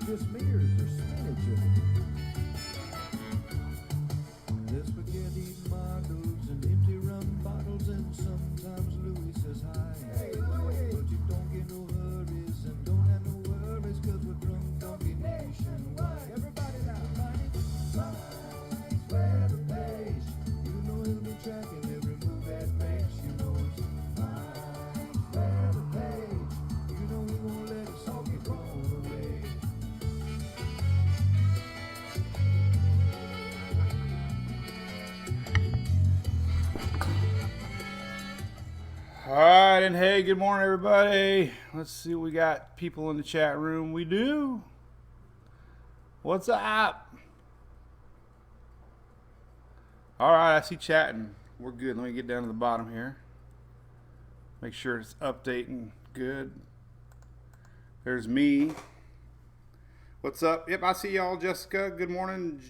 just smears or spinach in it. There's spaghetti models and empty rum bottles, and sometimes Louie says hi. Hey, Louie! But you don't get no hurries and don't have no worries, cause we're drunk donkey nationwide. Everybody now, Mike's weather page. You know he'll be tracking every move that makes. You know it's Mike's weather page. You know he won't let us all get blown away. All right, and hey, good morning, everybody. Let's see what we got. People in the chat room. We do. What's up? All right, I see chatting. We're good. Let me get down to the bottom here. Make sure it's updating good. There's me. What's up? Yep, I see y'all, Jessica. Good morning.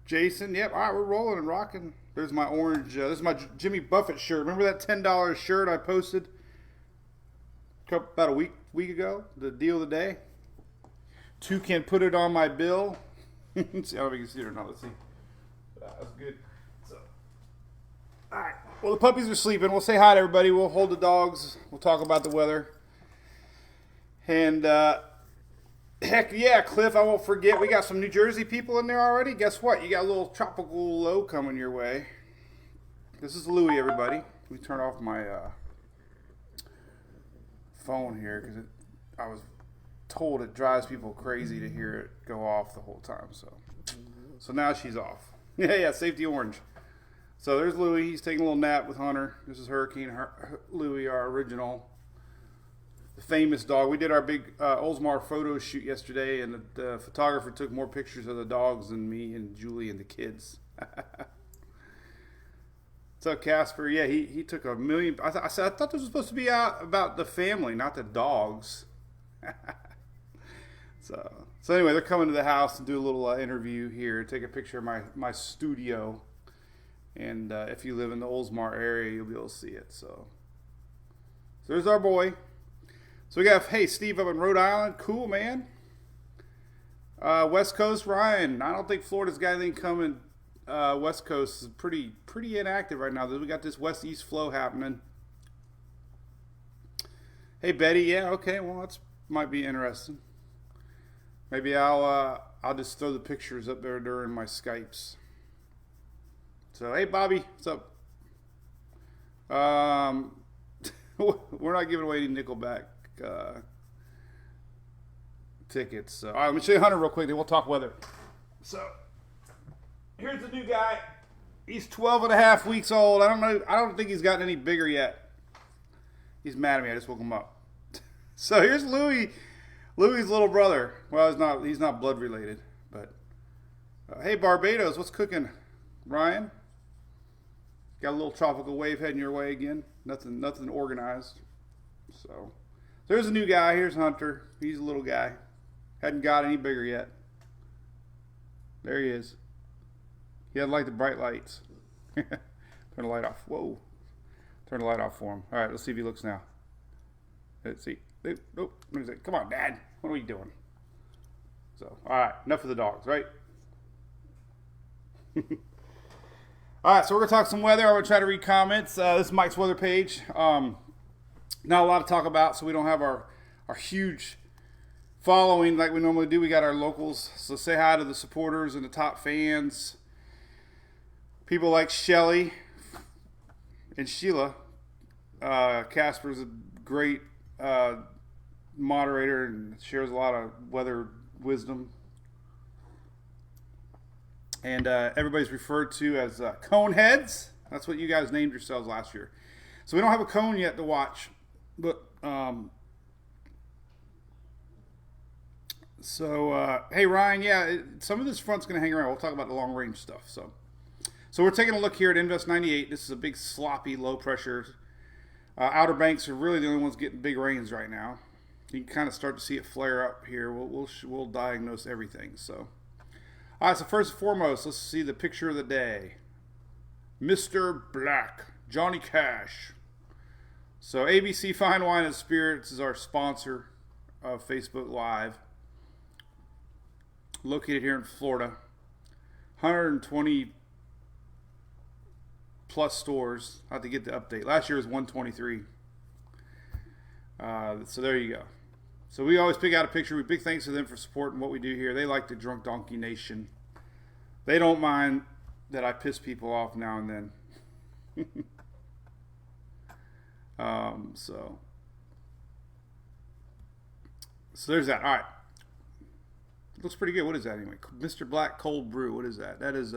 Jason. Yep, all right, we're rolling and rocking. There's my orange, this is my Jimmy Buffett shirt. Remember that $10 shirt I posted about a week ago? The deal of the day? Two can put it on my bill. Let's see how we can see it or not. Let's see. That was good. So, all right. Well, the puppies are sleeping. We'll say hi to everybody. We'll hold the dogs. We'll talk about the weather. And, heck yeah, Cliff, I won't forget. We got some New Jersey people in there already. Guess what? You got a little tropical low coming your way. This is Louie, everybody. Let me turn off my phone here because I was told it drives people crazy to hear it go off the whole time. So now she's off. Yeah, safety orange. So there's Louie. He's taking a little nap with Hunter. This is Hurricane Louie, our original. The famous dog. We did our big Oldsmar photo shoot yesterday, and the photographer took more pictures of the dogs than me and Julie and the kids. What's up, Casper? Yeah, he took a million. I thought this was supposed to be about the family, not the dogs. So anyway, they're coming to the house and do a little interview here. Take a picture of my studio, and if you live in the Oldsmar area, you'll be able to see it. So there's our boy. So we got, hey, Steve up in Rhode Island. Cool, man. West Coast, Ryan. I don't think Florida's got anything coming. West Coast is pretty inactive right now. We got this west-east flow happening. Hey, Betty. Yeah, okay. Well, that might be interesting. Maybe I'll just throw the pictures up there during my Skypes. So, hey, Bobby. What's up? We're not giving away any Nickelback tickets. All right, let me show you Hunter real quick, then we'll talk weather. So here's the new guy. He's 12 and a half weeks old. I don't think he's gotten any bigger yet. He's mad at me. I just woke him up. So here's Louie's little brother. Well, he's not blood related, but hey, Barbados, what's cooking? Ryan, got a little tropical wave heading your way again. Nothing organized. So there's a new guy. Here's Hunter. He's a little guy. Hadn't got any bigger yet. There he is. He doesn't like the bright lights. Turn the light off. Whoa. Turn the light off for him. All right, let's see if he looks now. Let's see. Nope. Come on, Dad. What are we doing? So, all right. Enough of the dogs, right? All right, so we're going to talk some weather. I'm going to try to read comments. This is Mike's weather page. Not a lot to talk about, so we don't have our huge following like we normally do. We got our locals. So say hi to the supporters and the top fans. People like Shelly and Sheila. Casper's a great moderator and shares a lot of weather wisdom. And everybody's referred to as Coneheads. That's what you guys named yourselves last year. So we don't have a cone yet to watch. But, hey, Ryan, yeah, some of this front's going to hang around. We'll talk about the long-range stuff. So we're taking a look here at Invest 98. This is a big, sloppy, low-pressure. Outer Banks are really the only ones getting big rains right now. You can kind of start to see it flare up here. We'll diagnose everything. So, all right, so first and foremost, let's see the picture of the day. Mr. Black, Johnny Cash. So ABC Fine Wine and Spirits is our sponsor of Facebook Live. Located here in Florida. 120 plus stores. I have to get the update. Last year was 123. So there you go. So we always pick out a picture. Big thanks to them for supporting what we do here. They like the Drunk Donkey Nation. They don't mind that I piss people off now and then. So there's that. All right. Looks pretty good. What is that anyway? Mr. Black Cold Brew. What is that? That is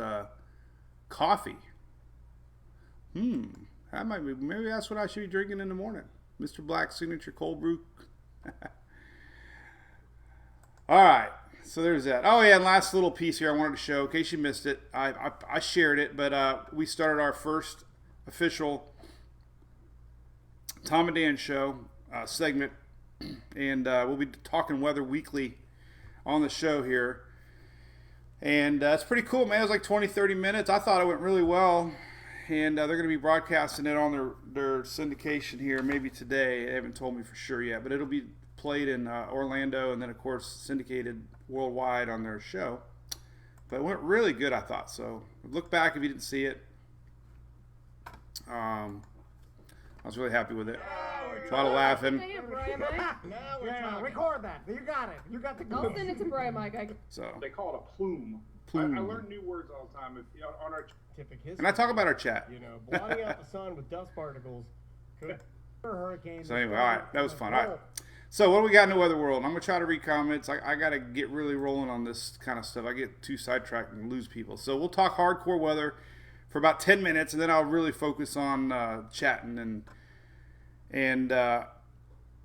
coffee. That might be. Maybe that's what I should be drinking in the morning. Mr. Black's signature cold brew. All right. So there's that. Oh yeah, and last little piece here I wanted to show. In case you missed it, I shared it, but we started our first official Tom and Dan show segment, and we'll be talking weather weekly on the show here. And it's pretty cool, man. It was like 20-30 minutes. I thought it went really well. And they're going to be broadcasting it on their syndication here maybe today. They haven't told me for sure yet, but it'll be played in Orlando and then, of course, syndicated worldwide on their show. But it went really good, I thought. So look back if you didn't see it. I was really happy with it. A lot of laughing. Say it, Brian Mike. Yeah, record that. You got it. You got the I'll send it to Brian Mike. So They call it a plume. Plume. I learn new words all the time. If, on our scientific history. and I talk about our chat. You know, blotting out the sun with dust particles could hurricanes. So anyway, all right, that was fun. All right. So what do we got in the weather world? I'm gonna try to read comments. I gotta get really rolling on this kind of stuff. I get too sidetracked and lose people. So we'll talk hardcore weather for about 10 minutes, and then I'll really focus on chatting and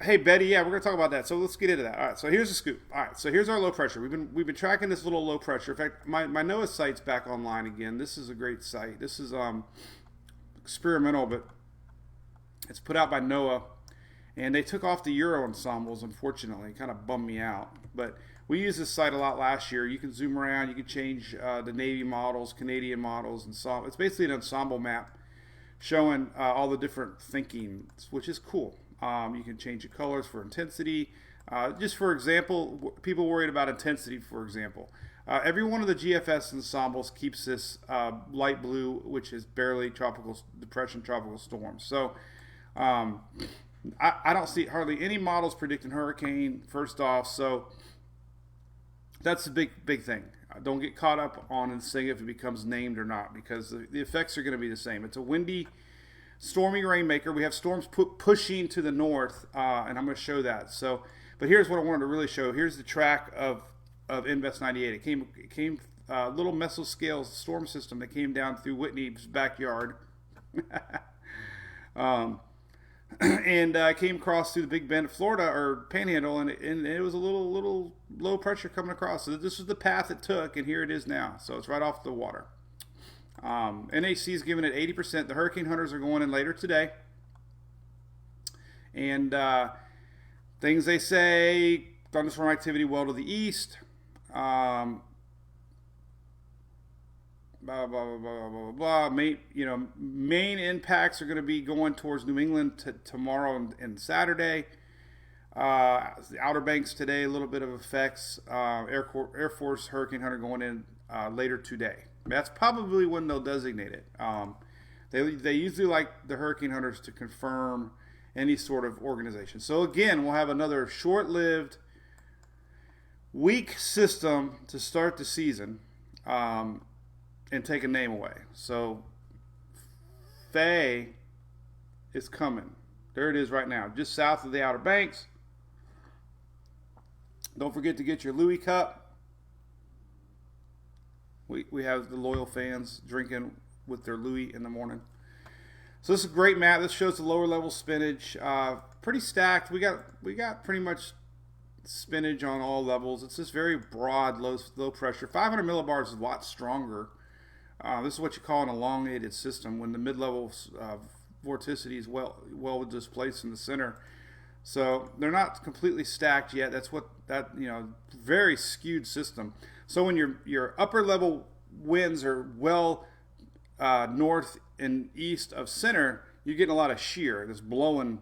hey Betty, yeah, we're gonna talk about that. So let's get into that. All right. So here's the scoop. All right. So here's our low pressure. We've been tracking this little low pressure. In fact, my NOAA site's back online again. This is a great site. This is experimental, but it's put out by NOAA. And they took off the Euro ensembles, unfortunately. It kind of bummed me out. But we used this site a lot last year. You can zoom around. You can change the Navy models, Canadian models. It's basically an ensemble map showing all the different thinking, which is cool. You can change the colors for intensity. Just for example, people worried about intensity, for example. Every one of the GFS ensembles keeps this light blue, which is barely tropical depression, tropical storms. So I don't see hardly any models predicting hurricane, first off. So that's the big thing. Don't get caught up on and saying if it becomes named or not, because the effects are going to be the same. It's a windy, stormy rainmaker. We have storms pushing to the north, and I'm going to show that. So, but here's what I wanted to really show. Here's the track of Invest 98. It came little mesoscale storm system that came down through Whitney's backyard. And came across through the Big Bend of Florida, or Panhandle, and it was a little low pressure coming across. So this was the path it took, and here it is now. So it's right off the water. NHC is giving it 80%. The hurricane hunters are going in later today. And things they say, thunderstorm activity well to the east. Blah, blah, blah, blah, blah, blah. Main impacts are going to be going towards New England tomorrow and Saturday. The Outer Banks today, a little bit of effects. Air Force Hurricane Hunter going in later today. That's probably when they'll designate it. They usually like the Hurricane Hunters to confirm any sort of organization. So again, we'll have another short-lived, weak system to start the season. And take a name away. So Faye is coming. There it is right now, just south of the Outer Banks. Don't forget to get your Louie Cup. We have the loyal fans drinking with their Louie in the morning. So this is a great map. This shows the lower level spinach. Pretty stacked. We got pretty much spinach on all levels. It's this very broad, low pressure. 500 millibars is a lot stronger. This is what you call an elongated system when the mid-level vorticity is well displaced in the center. So they're not completely stacked yet. That's what very skewed system. So when your upper level winds are well north and east of center, you're getting a lot of shear that's blowing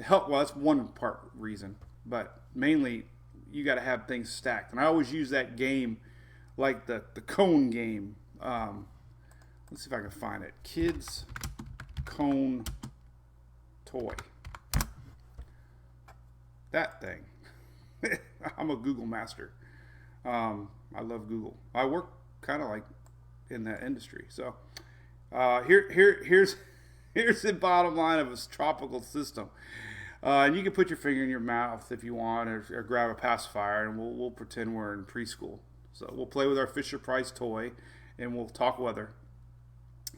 help. Well, that's one part reason, but mainly you got to have things stacked. And I always use that game like the cone game. Let's see if I can find it. Kids cone toy. That thing. I'm a Google master. I love Google. I work kind of like in that industry. So here's the bottom line of a tropical system. And you can put your finger in your mouth if you want, or grab a pacifier, and we'll pretend we're in preschool. So we'll play with our Fisher-Price toy, and we'll talk weather.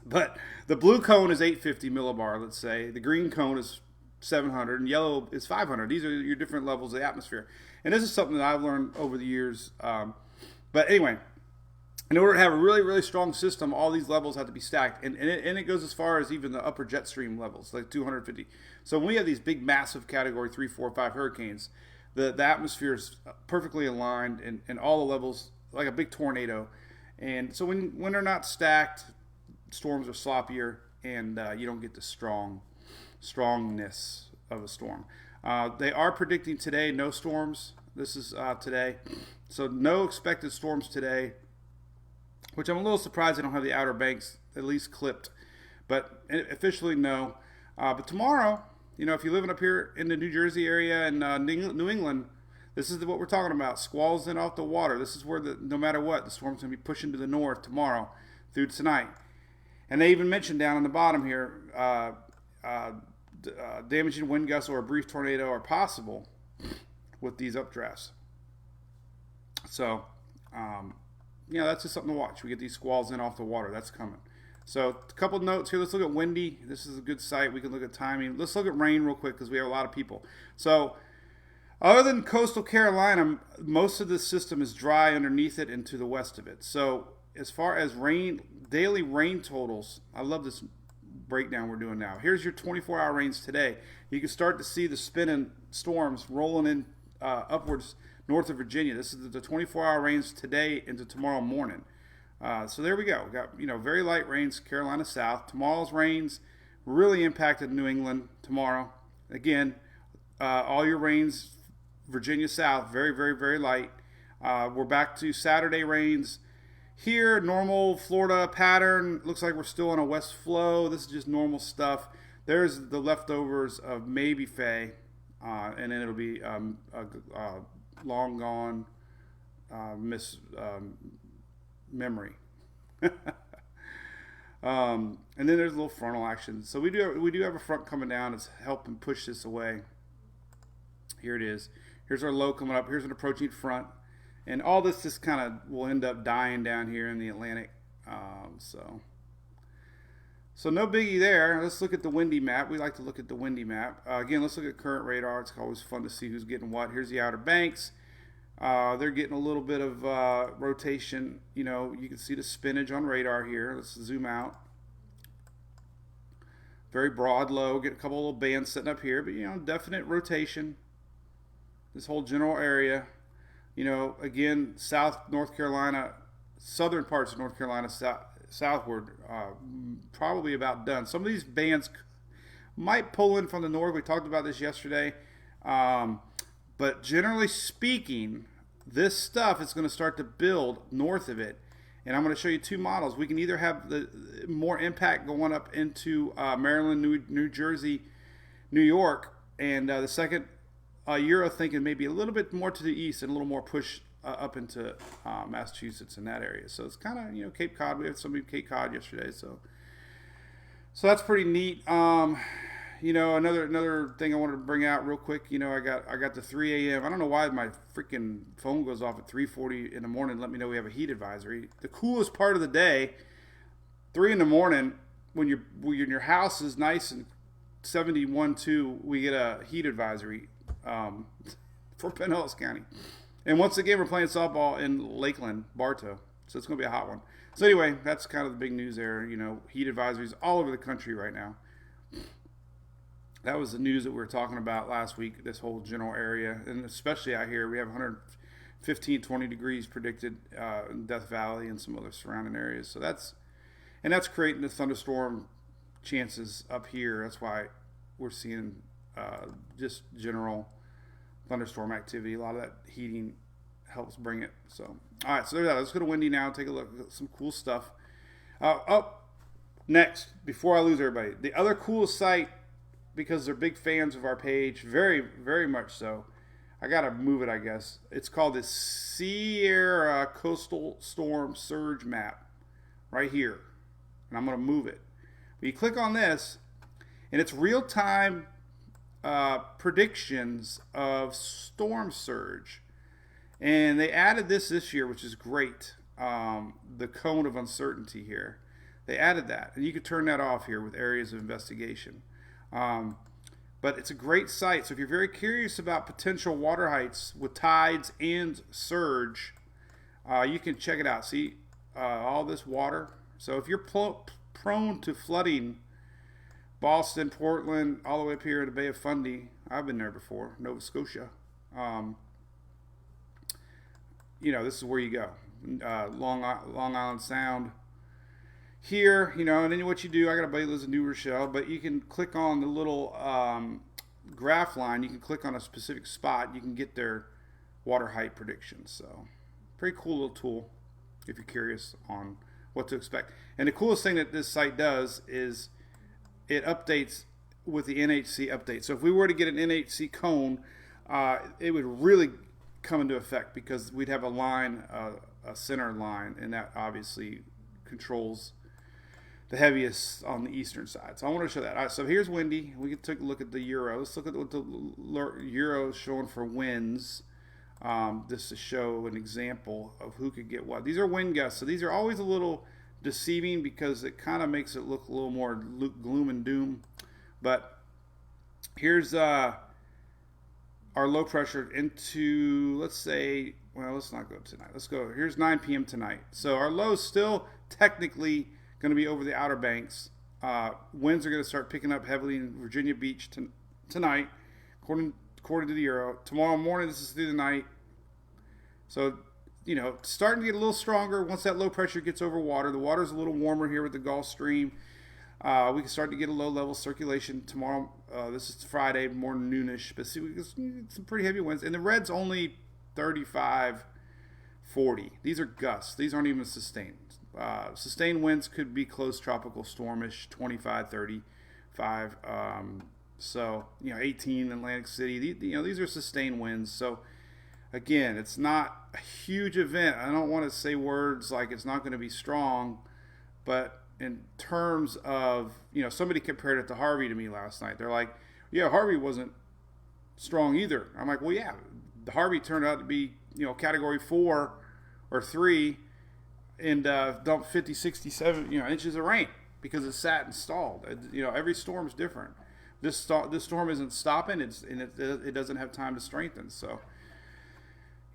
But the blue cone is 850 millibar, let's say. The green cone is 700, and yellow is 500. These are your different levels of the atmosphere. And this is something that I've learned over the years. But anyway, in order to have a really, really strong system, all these levels have to be stacked. And it goes as far as even the upper jet stream levels, like 250. So when we have these big, massive Category 3, 4, 5 hurricanes, the atmosphere is perfectly aligned and all the levels, like a big tornado. And so when they're not stacked, storms are sloppier, and you don't get the strongness of a storm. They are predicting today no storms. This is today. So no expected storms today, which I'm a little surprised they don't have the Outer Banks at least clipped. But officially no. But tomorrow, if you're living up here in the New Jersey area and New England, this is what we're talking about. Squalls in off the water. This is where, no matter what, the storm's going to be pushing to the north tomorrow through tonight. And they even mentioned down on the bottom here, damaging wind gusts or a brief tornado are possible with these updrafts. So, that's just something to watch. We get these squalls in off the water. That's coming. So, a couple notes here. Let's look at windy. This is a good site. We can look at timing. Let's look at rain real quick because we have a lot of people. So, other than coastal Carolina, most of the system is dry underneath it and to the west of it. So, as far as daily rain totals, I love this breakdown we're doing now. Here's your 24-hour rains today. You can start to see the spinning storms rolling in upwards north of Virginia. This is the 24-hour rains today into tomorrow morning. So there we go. We got very light rains, Carolina south. Tomorrow's rains really impacted New England tomorrow. Again, all your rains, Virginia south, very, very, very light. We're back to Saturday rains. Here, normal Florida pattern. Looks like we're still on a west flow. This is just normal stuff. There's the leftovers of maybe Faye, and then it'll be a long gone memory. And then there's a little frontal action. So we do have a front coming down. It's helping push this away. Here it is. Here's our low coming up. Here's an approaching front. And all this just kind of will end up dying down here in the Atlantic. So no biggie there. Let's look at the windy map. We like to look at the windy map. Again, let's look at current radar. It's always fun to see who's getting what. Here's the Outer Banks. They're getting a little bit of rotation. You can see the spinach on radar here. Let's zoom out. Very broad low. Get a couple little bands sitting up here. But, definite rotation. This whole general area. Again, North Carolina, southern parts of North Carolina, southward, probably about done. Some of these bands might pull in from the north. We talked about this yesterday. But generally speaking, this stuff is going to start to build north of it. And I'm going to show you two models. We can either have the more impact going up into Maryland, New Jersey, New York, and the second Euro thinking maybe a little bit more to the east and a little more push up into Massachusetts in that area. So it's kind of, Cape Cod. We had somebody Cape Cod yesterday. So that's pretty neat. Another thing I wanted to bring out real quick. I got the 3 a.m. I don't know why my freaking phone goes off at 3:40 in the morning to let me know we have a heat advisory. The coolest part of the day, 3 in the morning, when your house is nice and 71.2, we get a heat advisory for Pinellas County. And once again, we're playing softball in Lakeland, Bartow. So it's going to be a hot one. So anyway, that's kind of the big news there. Heat advisories all over the country right now. That was the news that we were talking about last week, this whole general area. And especially out here, we have 115, 20 degrees predicted in Death Valley and some other surrounding areas. So that's creating the thunderstorm chances up here. That's why we're seeing just general thunderstorm activity. A lot of that heating helps bring it. So, all right, so there's that. Let's go to windy now. Take a look at some cool stuff. Next, before I lose everybody, the other coolest site, because they're big fans of our page, very, very much so. I gotta move it, I guess. It's called the Shear Coastal Storm Surge Map, right here, and I'm gonna move it. But you click on this, and it's real-time predictions of storm surge, and they added this year, which is great. The cone of uncertainty here, they added that, and you can turn that off here with areas of investigation. But it's a great site, so if you're very curious about potential water heights with tides and surge, you can check it out. See all this water. So if you're prone to flooding, Boston, Portland, all the way up here to the Bay of Fundy, I've been there before, Nova Scotia. This is where you go. Long Island Sound. Here, and then what you do, I got a buddy that lives in New Rochelle, but you can click on the little graph line. You can click on a specific spot. You can get their water height predictions. So, pretty cool little tool if you're curious on what to expect. And the coolest thing that this site does is it updates with the NHC update. So if we were to get an NHC cone, it would really come into effect because we'd have a line, a center line, and that obviously controls the heaviest on the eastern side. So I want to show that. All right, so here's windy. We can take a look at the Euro. Let's look at what the Euro is showing for winds. Just to show an example of who could get what. These are wind gusts. So these are always a little deceiving because it kind of makes it look a little more gloom and doom. But here's our low pressure into, let's say, well, let's not go tonight. Let's go. Here's 9 p.m. tonight. So our low is still technically going to be over the Outer Banks. Winds are going to start picking up heavily in Virginia Beach tonight, according to the Euro. Tomorrow morning, this is through the night. So, starting to get a little stronger once that low pressure gets over water. The water's a little warmer here with the Gulf Stream. We can start to get a low-level circulation tomorrow. This is Friday, more noonish. But see, we get some pretty heavy winds. And the red's only 35, 40. These are gusts. These aren't even sustained. Sustained winds could be close tropical stormish, 25, 35. 18 in Atlantic City. These are sustained winds. So, again, it's not a huge event. I don't want to say words like it's not going to be strong, but in terms of, somebody compared it to Harvey to me last night. They're like, yeah, Harvey wasn't strong either. I'm like, well, yeah, the Harvey turned out to be, category 4 or 3 and dumped 50, 60, 70, inches of rain because it sat and stalled. Every storm's different. This storm isn't stopping. It doesn't have time to strengthen. So,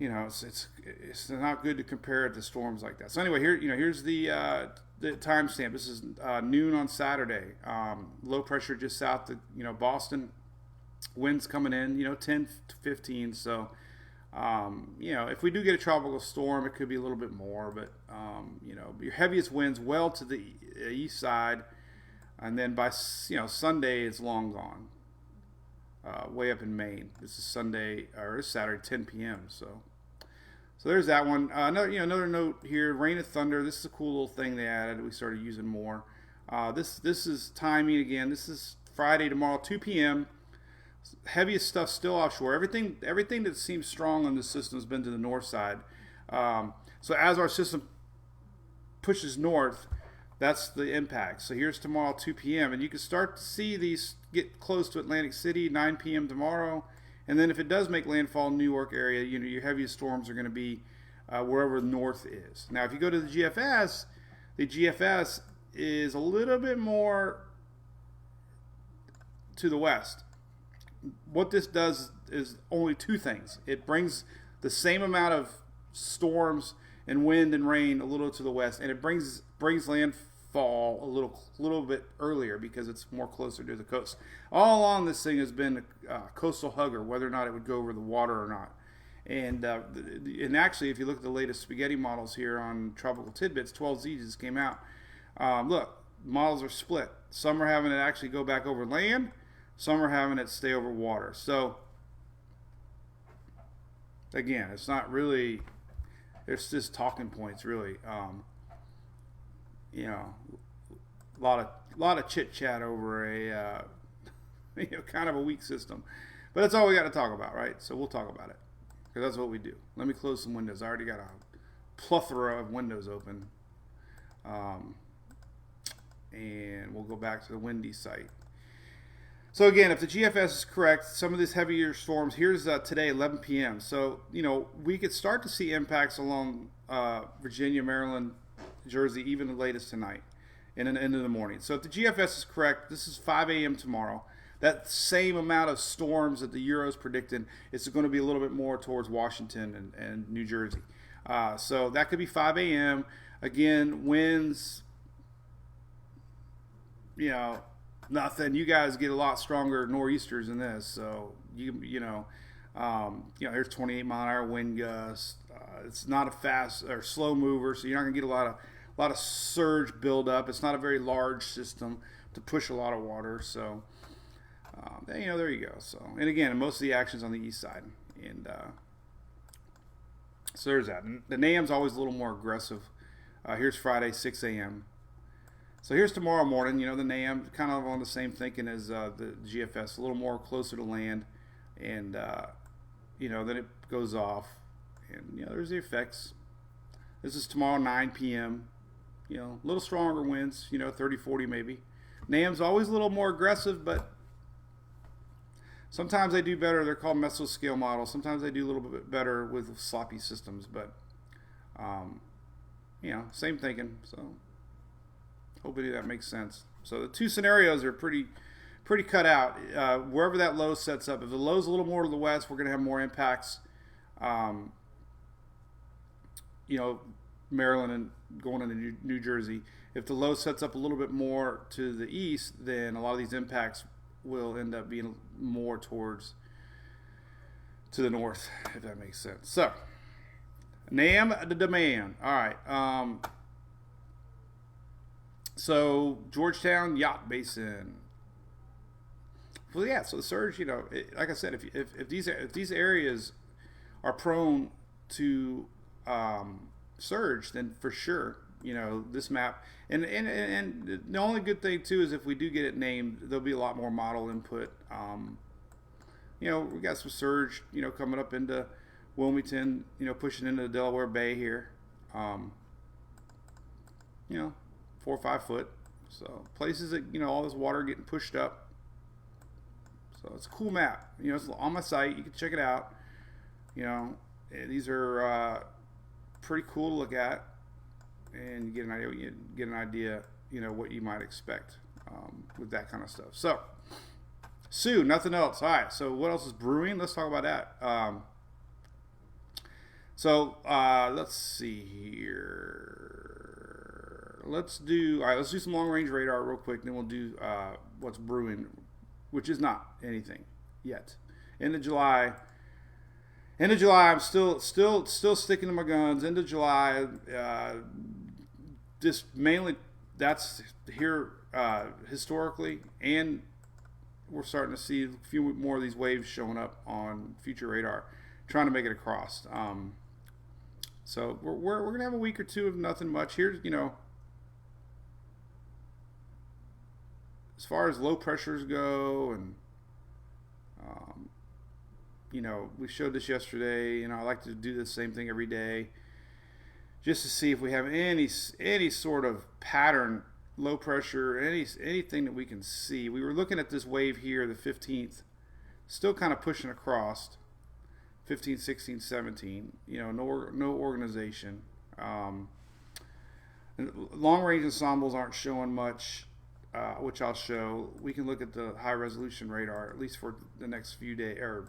it's not good to compare it to storms like that. So anyway, here's the timestamp. This is noon on Saturday. Low pressure just south of Boston. Winds coming in 10 to 15. So if we do get a tropical storm, it could be a little bit more. But your heaviest winds well to the east side. And then by Sunday, it's long gone. Way up in Maine. This is Saturday, 10 p.m. So there's that one. Another note here: rain and thunder. This is a cool little thing they added. We started using more. This is timing again. This is Friday tomorrow, 2 p.m. Heaviest stuff still offshore. Everything that seems strong on the system has been to the north side. So as our system pushes north, that's the impact. So here's tomorrow, 2 p.m. And you can start to see these get close to Atlantic City, 9 p.m. tomorrow. And then if it does make landfall in New York area, your heaviest storms are going to be wherever north is. Now, if you go to the GFS is a little bit more to the west. What this does is only two things. It brings the same amount of storms and wind and rain a little to the west, and it brings landfall a little bit earlier because it's more closer to the coast. All along, this thing has been a coastal hugger, whether or not it would go over the water or not. And actually, if you look at the latest spaghetti models here on Tropical Tidbits, 12Z just came out. Look, models are split. Some are having it actually go back over land. Some are having it stay over water. So again, it's not really, it's just talking points really. You know, a lot of chit chat over a you know, kind of a weak system, but that's all we got to talk about, right? So we'll talk about it because that's what we do. Let me close some windows. I already got a plethora of windows open, and we'll go back to the windy site. So again, if the GFS is correct, some of these heavier storms, here's today, 11 p.m. So, you know, we could start to see impacts along Virginia, Maryland, Jersey, even the latest tonight and then into the morning. So if the GFS is correct, this is 5 a.m. tomorrow. That same amount of storms that the Euro's predicting, it's going to be a little bit more towards Washington and New Jersey. So that could be 5 a.m. Again, winds, you know, nothing. You guys get a lot stronger nor'easters than this. So you know, there's 28 mile an hour wind gusts. It's not a fast or slow mover, so you're not gonna get a lot of surge buildup. It's not a very large system to push a lot of water. So you know, there you go. So, and again, most of the action's on the east side, and so there's that. The NAM's always a little more aggressive. Here's Friday, 6 a.m. So here's tomorrow morning. You know, the NAM kind of on the same thinking as the GFS, a little more closer to land, and you know, then it goes off, and you know, there's the effects. This is tomorrow, 9 p.m. You know, a little stronger winds. You know, 30, 40 maybe. NAM's always a little more aggressive, but sometimes they do better. They're called mesoscale models. Sometimes they do a little bit better with sloppy systems, but you know, same thinking. So hopefully that makes sense. So the two scenarios are pretty cut out. Wherever that low sets up, if the low's a little more to the west, we're going to have more impacts. You know, Maryland and going into New Jersey. If the low sets up a little bit more to the east, then a lot of these impacts will end up being more towards to the north, if that makes sense. So, NAM the demand. All right. So Georgetown Yacht Basin. Well, yeah. So the surge, you know, like I said, if these areas are prone to surge, then for sure, you know, this map. And the only good thing too is if we do get it named, there'll be a lot more model input. You know, we got some surge, you know, coming up into Wilmington, you know, pushing into the Delaware Bay here. You know, 4 or 5 foot. So places that, you know, all this water getting pushed up. So it's a cool map. You know, it's on my site. You can check it out. You know, these are pretty cool to look at, and you get an idea, you know, what you might expect with that kind of stuff. So, Sue, nothing else. All right. So, what else is brewing? Let's talk about that. Let's see here. Let's do some long range radar real quick. Then we'll do what's brewing, which is not anything yet. End of July, I'm still sticking to my guns. End of July, just mainly that's here historically, and we're starting to see a few more of these waves showing up on future radar, trying to make it across. So we're gonna have a week or two of nothing much. Here's, you know, as far as low pressures go, and you know, we showed this yesterday. You know, I like to do the same thing every day, just to see if we have any sort of pattern, low pressure, anything that we can see. We were looking at this wave here, the 15th, still kind of pushing across. 15, 16, 17. You know, no organization. And long range ensembles aren't showing much, which I'll show. We can look at the high resolution radar at least for the next few days or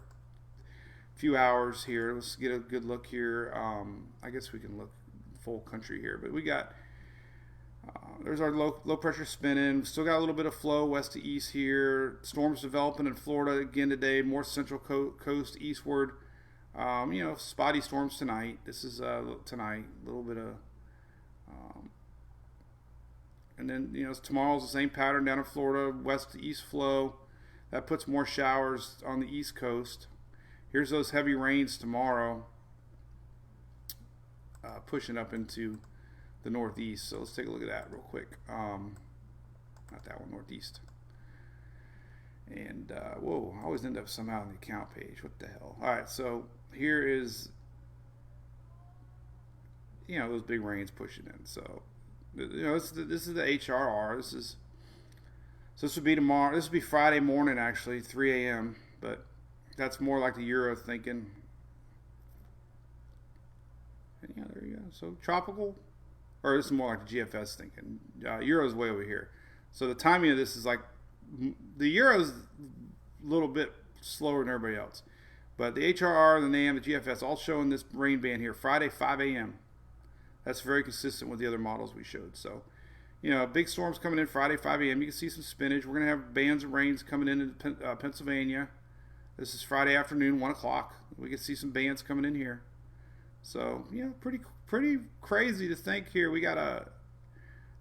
few hours here. Let's get a good look here. I guess we can look full country here, but we got there's our low pressure spinning. Still got a little bit of flow west to east here. Storms developing in Florida again today, more central coast eastward. You know, spotty storms tonight. This is tonight, a little bit of and then, you know, tomorrow's the same pattern down in Florida, west to east flow. That puts more showers on the East Coast. Here's those heavy rains tomorrow, pushing up into the Northeast. So let's take a look at that real quick. Not that one, Northeast. And whoa, I always end up somehow on the account page. What the hell? All right, so here is, you know, those big rains pushing in. So, you know, this is the HRR. So this would be tomorrow. This would be Friday morning, actually, 3 a.m. But that's more like the Euro thinking. And yeah, there you go. So tropical, or this is more like the GFS thinking. Euro's way over here. So the timing of this is like, the Euro's a little bit slower than everybody else. But the HRR, the NAM, the GFS, all showing this rain band here, Friday, 5 a.m. That's very consistent with the other models we showed. So, you know, big storms coming in Friday, 5 a.m. You can see some spinnage. We're going to have bands of rains coming in Pennsylvania. This is Friday afternoon, 1 o'clock. We can see some bands coming in here. So, you know, pretty crazy to think here. We got a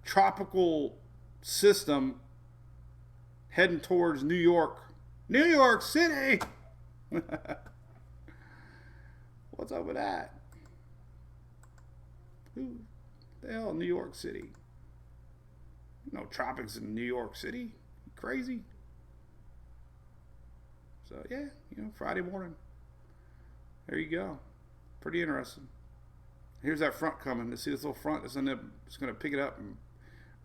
tropical system heading towards New York City. What's up with that? Who the hell, New York City? No tropics in New York City. Crazy. So yeah, you know, Friday morning. There you go. Pretty interesting. Here's that front coming. To see this little front, it's going to pick it up and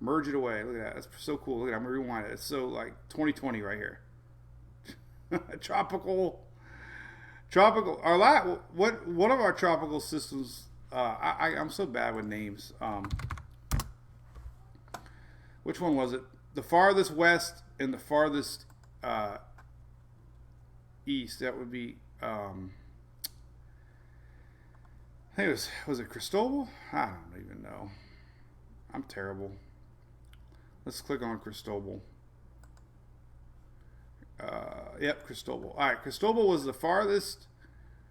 merge it away. Look at that. That's so cool. Look at that. I'm going to rewind it. It's so like 2020 right here. Tropical. One of our tropical systems. I'm so bad with names. Which one was it? The farthest west and the farthest east. That would be. I think it was it Cristobal? I don't even know. I'm terrible. Let's click on Cristobal. Yep, Cristobal. All right, Cristobal was the farthest.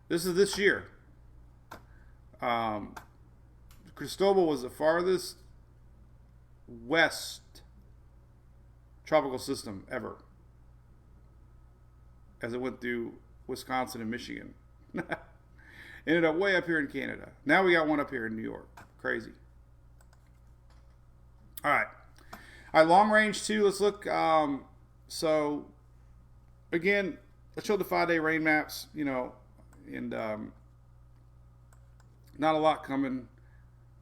This is this year. Cristobal was the farthest west tropical system ever, as it went through Wisconsin and Michigan. Ended up way up here in Canada. Now we got one up here in New York. Crazy. All right, long range too. Let's look. So again, I showed the 5-day rain maps. You know, and not a lot coming.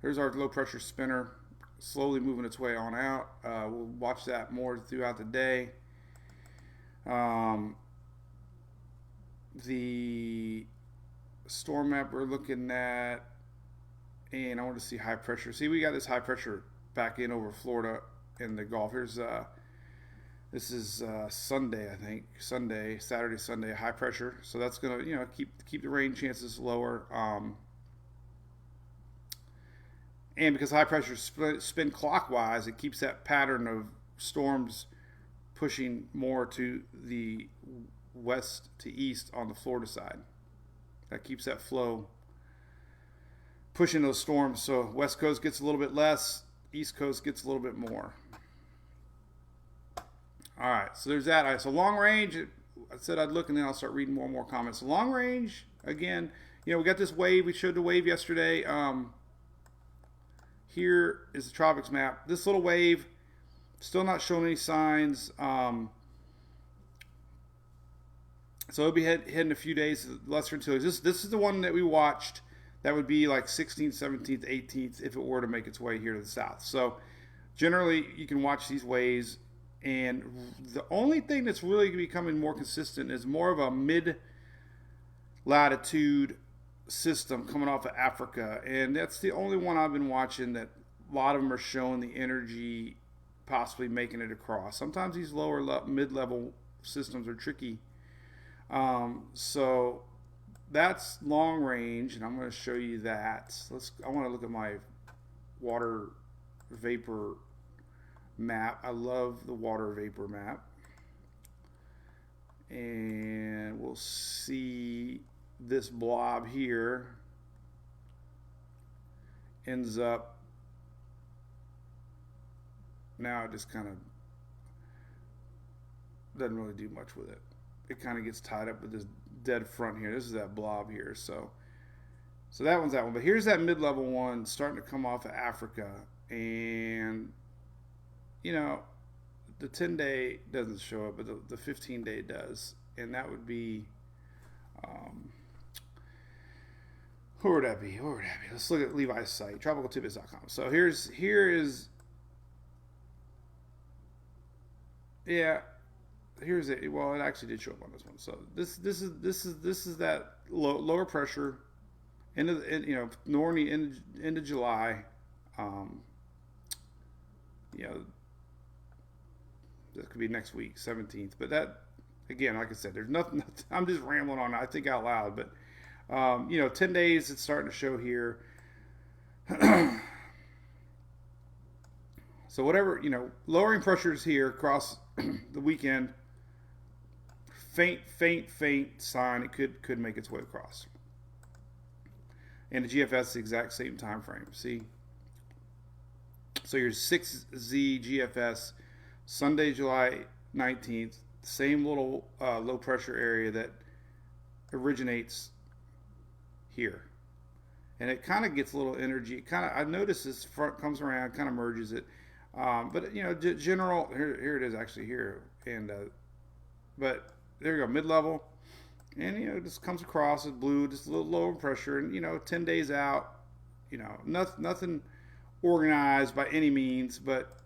Here's our low pressure spinner, slowly moving its way on out. We'll watch that more throughout the day. The storm map we're looking at, and I want to see high pressure. See, we got this high pressure back in over Florida in the Gulf. Here's this is Sunday, I think. Saturday, Sunday, high pressure. So that's gonna, you know, keep the rain chances lower. And because high pressure spin clockwise, it keeps that pattern of storms pushing more to the west to east on the Florida side. That keeps that flow pushing those storms. So West Coast gets a little bit less, East Coast gets a little bit more. All right, so there's that. All right, so long range, I said I'd look and then I'll start reading more and more comments. Long range, again, you know, we got this wave. We showed the wave yesterday. Here is the tropics map. This little wave, still not showing any signs. So it'll be heading a few days, lesser until this is the one that we watched. That would be like 16th, 17th, 18th if it were to make its way here to the south. So generally, you can watch these waves. And the only thing that's really becoming more consistent is more of a mid-latitude system coming off of Africa. And that's the only one I've been watching that a lot of them are showing the energy possibly making it across. Sometimes these lower mid-level systems are tricky. So that's long range, and I'm going to show you that. I want to look at my water vapor map. I love the water vapor map. And we'll see this blob here ends up, now it just kind of, doesn't really do much with it. It kind of gets tied up with this dead front here. This is that blob here. So that one's that one. But here's that mid-level one starting to come off of Africa. And, you know, the 10-day doesn't show up, but the 15-day does. And that would be, who would that be? Let's look at Levi's site, tropicaltidbits.com. So here is, yeah, here's it. Well, it actually did show up on this one. So this is that lower pressure into July. That could be next week, 17th. But that, again, like I said, there's nothing. I'm just rambling on. I think out loud, but 10 days. It's starting to show here. So whatever, lowering pressures here across the weekend. Faint sign. It could make its way across. And the GFS the exact same time frame. See. So your 6Z GFS, Sunday, July 19th, same little low pressure area that originates here. And it kind of gets a little energy. I've noticed this front comes around, kind of merges it. But, general, here it is actually here. And, but there you go, mid-level. And, it just comes across as blue, just a little lower pressure. And, 10 days out, nothing organized by any means, but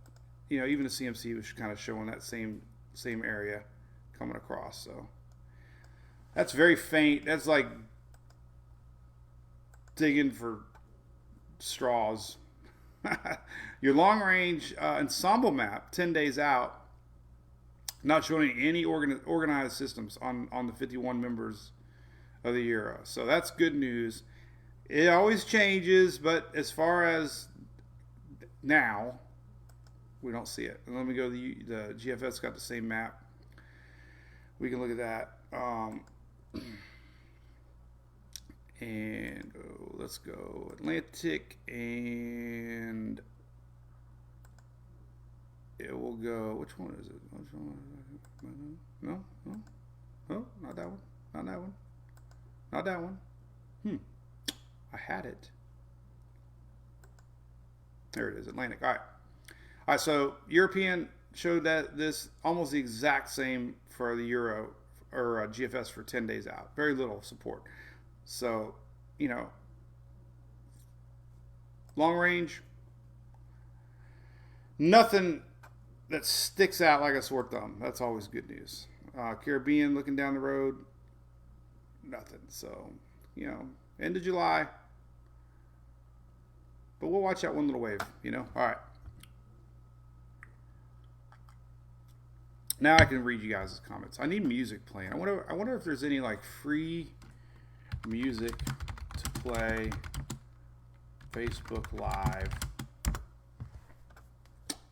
even the CMC was kind of showing that same area coming across. So that's very faint. That's like digging for straws. Your long range ensemble map 10 days out, not showing any organized systems on the 51 members of the Euro. So that's good news. It always changes, but as far as now, we don't see it. And let me go to the GFS got the same map. We can look at that. And let's go Atlantic, and it will go. Which one is it? No, not that one. Not that one. Not that one. I had it. There it is, Atlantic. All right. So European showed that this almost the exact same for the Euro or GFS for 10 days out. Very little support. So, long range, nothing that sticks out like a sore thumb. That's always good news. Caribbean looking down the road, nothing. So, end of July. But we'll watch that one little wave, All right. Now I can read you guys' comments. I need music playing. I wonder if there's any free music to play Facebook Live.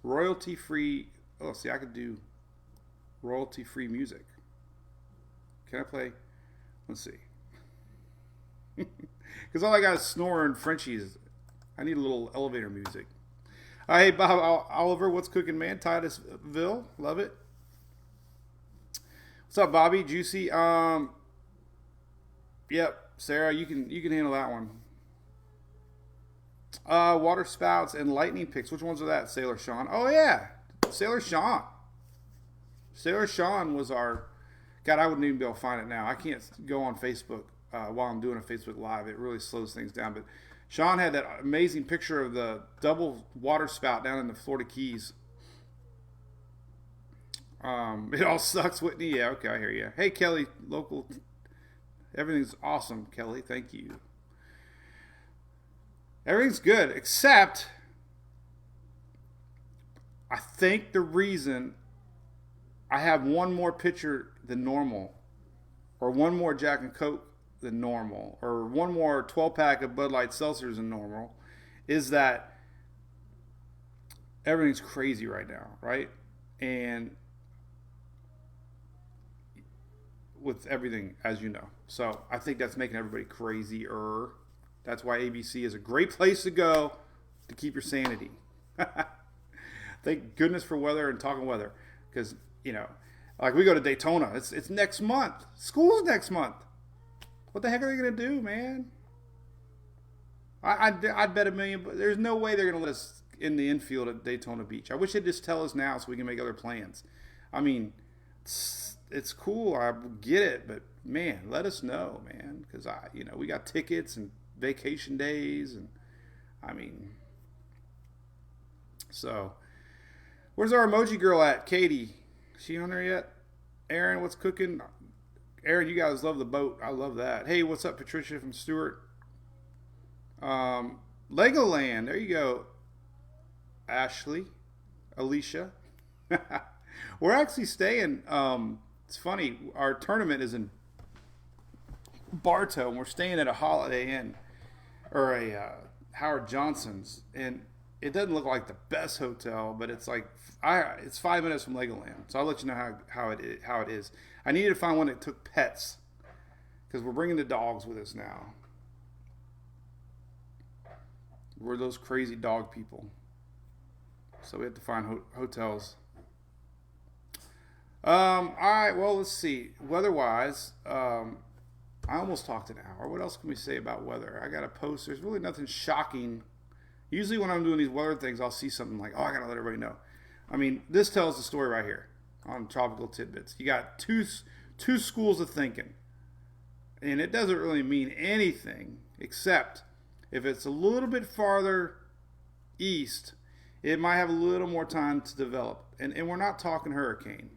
Royalty free. Oh, see, I could do royalty free music. Can I play? Let's see. Because all I got is snoring Frenchies. I need a little elevator music. Hey, Bob Oliver, what's cooking, man? Titusville, love it. What's up, Bobby? Juicy. Yep, Sarah, you can handle that one. Water spouts and lightning picks. Which ones are that, Sailor Sean? Oh yeah, Sailor Sean. Sailor Sean was our. God, I wouldn't even be able to find it now. I can't go on Facebook while I'm doing a Facebook Live. It really slows things down. But Sean had that amazing picture of the double water spout down in the Florida Keys. It all sucks, Whitney. Yeah, okay, I hear you. Hey, Kelly, local. Everything's awesome, Kelly. Thank you. Everything's good, except I think the reason I have one more pitcher than normal, or one more Jack and Coke than normal, or one more 12-pack of Bud Light Seltzers than normal, is that everything's crazy right now, right? And with everything, as you know. So I think that's making everybody crazier. That's why ABC is a great place to go to keep your sanity. Thank goodness for weather and talking weather. Because, Like we go to Daytona. It's next month. School's next month. What the heck are they gonna do, man? I'd bet $1 million, but there's no way they're gonna let us in the infield at Daytona Beach. I wish they'd just tell us now so we can make other plans. I mean, it's cool. I get it, but man, let us know, man, because we got tickets and vacation days, and I mean, so where's our emoji girl at? Katie, is she on there yet? Aaron, what's cooking? Aaron, you guys love the boat. I love that. Hey, what's up, Patricia from Stewart? Legoland, there you go. Ashley, Alicia. We're actually staying. It's funny. Our tournament is in Bartow, and we're staying at a Holiday Inn or a Howard Johnson's, and it doesn't look like the best hotel, but it's like it's 5 minutes from Legoland. So I'll let you know how it is. I needed to find one that took pets because we're bringing the dogs with us now. We're those crazy dog people. So we have to find hotels. All right, well, let's see. Weather-wise, I almost talked an hour. What else can we say about weather? I got a post. There's really nothing shocking. Usually when I'm doing these weather things, I'll see something like, I got to let everybody know. I mean, this tells the story right here on Tropical Tidbits. You got two schools of thinking. And it doesn't really mean anything except if it's a little bit farther east, it might have a little more time to develop. And we're not talking hurricane.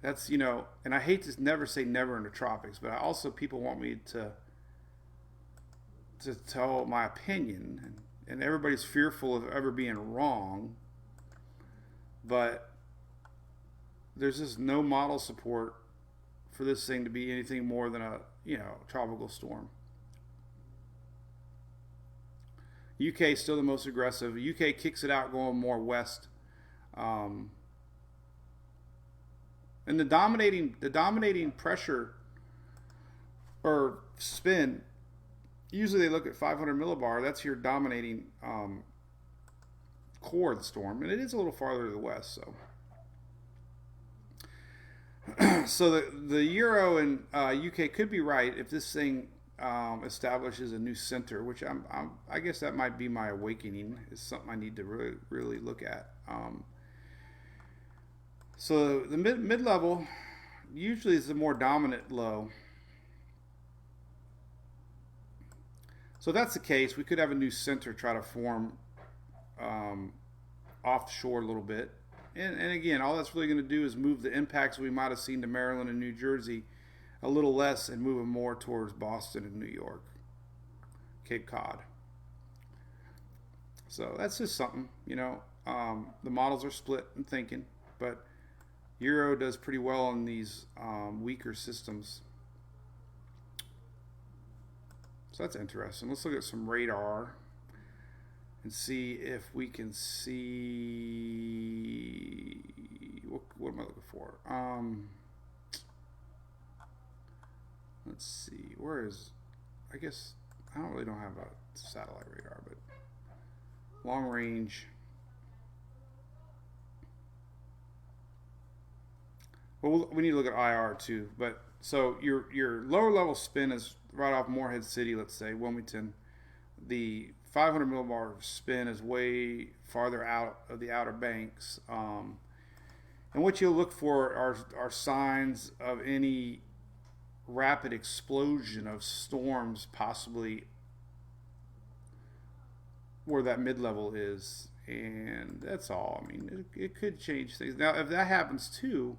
That's, and I hate to never say never in the tropics, but people want me to tell my opinion, and everybody's fearful of ever being wrong, but there's just no model support for this thing to be anything more than a tropical storm. UK is still the most aggressive. UK kicks it out going more west. And the dominating pressure or spin, usually they look at 500 millibar. That's your dominating core of the storm, and it is a little farther to the west. So the Euro and UK could be right if this thing establishes a new center, which I guess that might be my awakening. Is something I need to really look at. So the mid-level usually is the more dominant low. So if that's the case, we could have a new center try to form offshore a little bit. And again, all that's really going to do is move the impacts we might have seen to Maryland and New Jersey a little less and move them more towards Boston and New York, Cape Cod. So that's just something, the models are split in thinking, but Euro does pretty well on these weaker systems. So that's interesting. Let's look at some radar and see if we can see what am I looking for? Let's see. Where is? I guess I don't have a satellite radar, but long range. Well, we need to look at IR too. But so your lower level spin is right off Morehead City, let's say Wilmington. The 500 millibar spin is way farther out of the Outer Banks. And what you'll look for are signs of any rapid explosion of storms, possibly where that mid-level is. And that's all. I mean, it could change things. Now, if that happens too,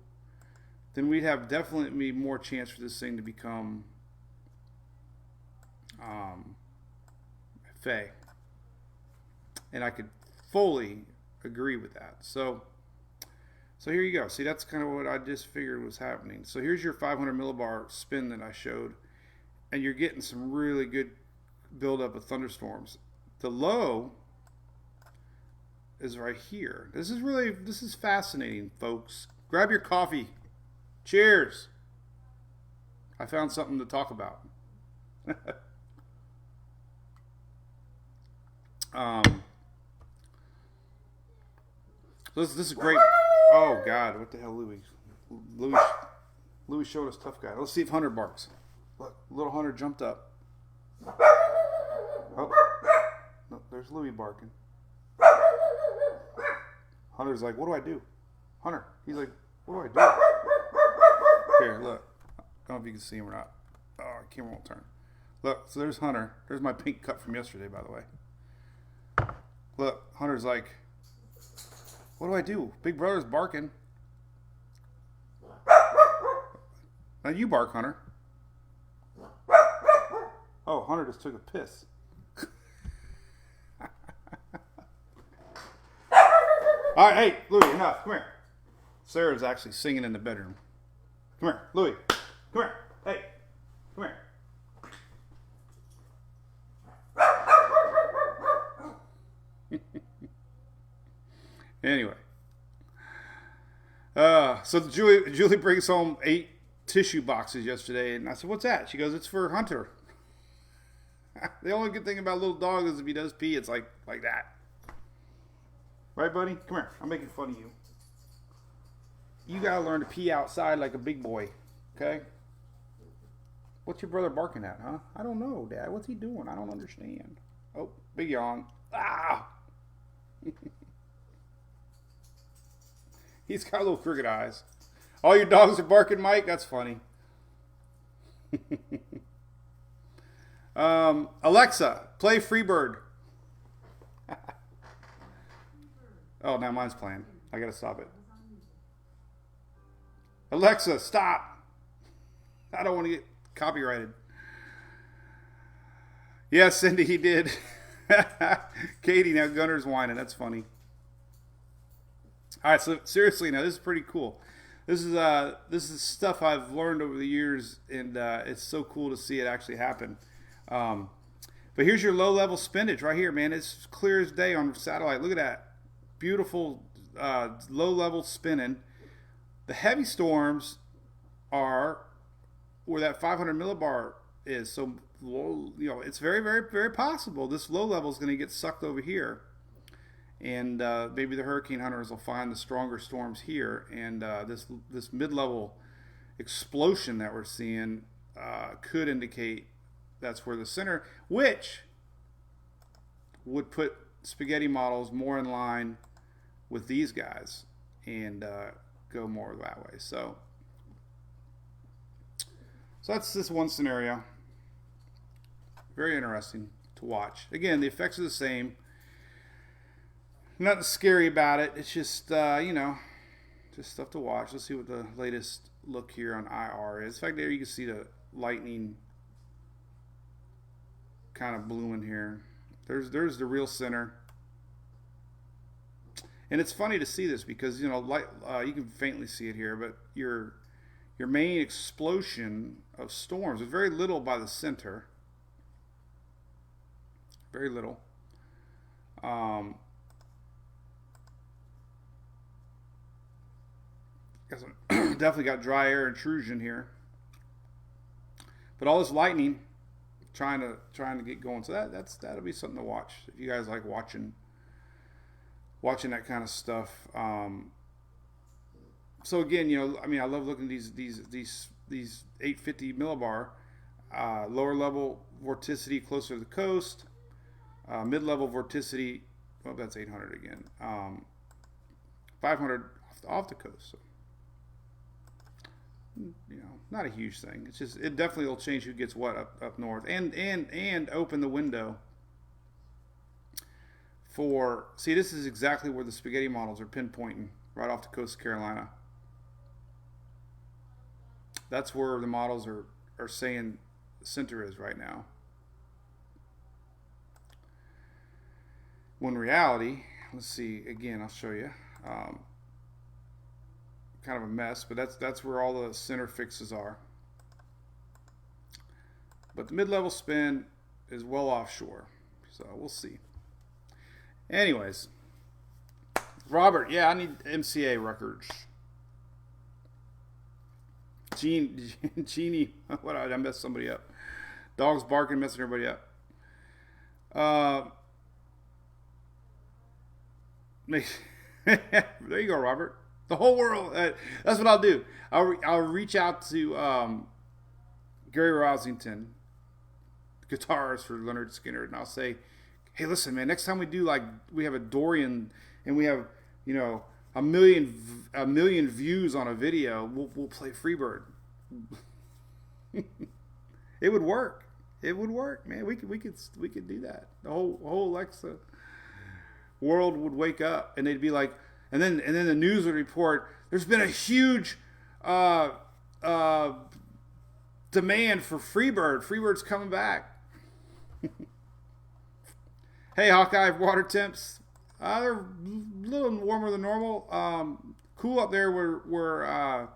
then we'd have definitely more chance for this thing to become Faye. And I could fully agree with that. So here you go. See, that's kind of what I just figured was happening. So here's your 500 millibar spin that I showed, and you're getting some really good buildup of thunderstorms. The low is right here. This is fascinating, folks. Grab your coffee. Cheers. I found something to talk about. This is great. Oh God, what the hell, Louie? Louie showed us tough guy. Let's see if Hunter barks. Look, little Hunter jumped up. Oh, no, there's Louie barking. Hunter's like, what do I do? Hunter, he's like, what do I do? Here, look. I don't know if you can see him or not. Oh, camera won't turn. Look, so there's Hunter. There's my pink cup from yesterday, by the way. Look, Hunter's like, what do I do? Big brother's barking. Now you bark, Hunter. Oh, Hunter just took a piss. All right, hey, Louie, enough. Come here. Sarah's actually singing in the bedroom. Come here, Louie. Come here. Hey, come here. Anyway. So Julie brings home 8 tissue boxes yesterday, and I said, what's that? She goes, it's for Hunter. The only good thing about little dog is if he does pee, it's like that. Right, buddy? Come here. I'm making fun of you. You gotta learn to pee outside like a big boy, okay? What's your brother barking at, huh? I don't know, Dad. What's he doing? I don't understand. Oh, big yawn. Ah! He's got little crooked eyes. All your dogs are barking, Mike? That's funny. Alexa, play Freebird. Oh, now mine's playing. I gotta stop it. Alexa, stop. I don't want to get copyrighted. Yes, Cindy, he did. Katie, now Gunner's whining. That's funny. All right, so seriously, now this is pretty cool. This is stuff I've learned over the years, and it's so cool to see it actually happen. But here's your low-level spinach right here, man. It's clear as day on satellite. Look at that. Beautiful low-level spinning. The heavy storms are where that 500 millibar is. So, it's very, very, very possible this low level is going to get sucked over here. And maybe the hurricane hunters will find the stronger storms here. And this mid-level explosion that we're seeing could indicate that's where the center, which would put spaghetti models more in line with these guys and go more that way. So that's this one scenario. Very interesting to watch. Again, the effects are the same. Nothing scary about it. It's just, just stuff to watch. Let's see what the latest look here on IR is. In fact, there you can see the lightning kind of blooming here. There's the real center. And it's funny to see this because, you can faintly see it here, but your main explosion of storms is very little by the center. Very little. Definitely got dry air intrusion here. But all this lightning trying to get going. So that'll be something to watch. If you guys like watching that kind of stuff. So again, I love looking at these 850 millibar, lower level vorticity closer to the coast, mid-level vorticity. Well, that's 800 again. 500 off the coast. So, not a huge thing. It's just it definitely will change who gets what up north, and open the window. See, this is exactly where the spaghetti models are pinpointing, right off the coast of Carolina. That's where the models are saying the center is right now. When in reality, let's see, again, I'll show you. Kind of a mess, but that's where all the center fixes are. But the mid-level spin is well offshore, so we'll see. Anyways, Robert, yeah, I need MCA records. Genie, what I messed somebody up. Dogs barking, messing everybody up. There you go, Robert. The whole world. That's what I'll do. I'll reach out to Gary Rosington, guitarist for Leonard Skinner, and I'll say, hey, listen, man, next time we have a Dorian and we have, a million views on a video, we'll play Freebird. It would work. It would work, man. We could do that. The whole Alexa world would wake up, and they'd be like, and then the news would report there's been a huge demand for Freebird. Freebird's coming back. Hey, Hawkeye, water temps. They're a little warmer than normal. Cool up there where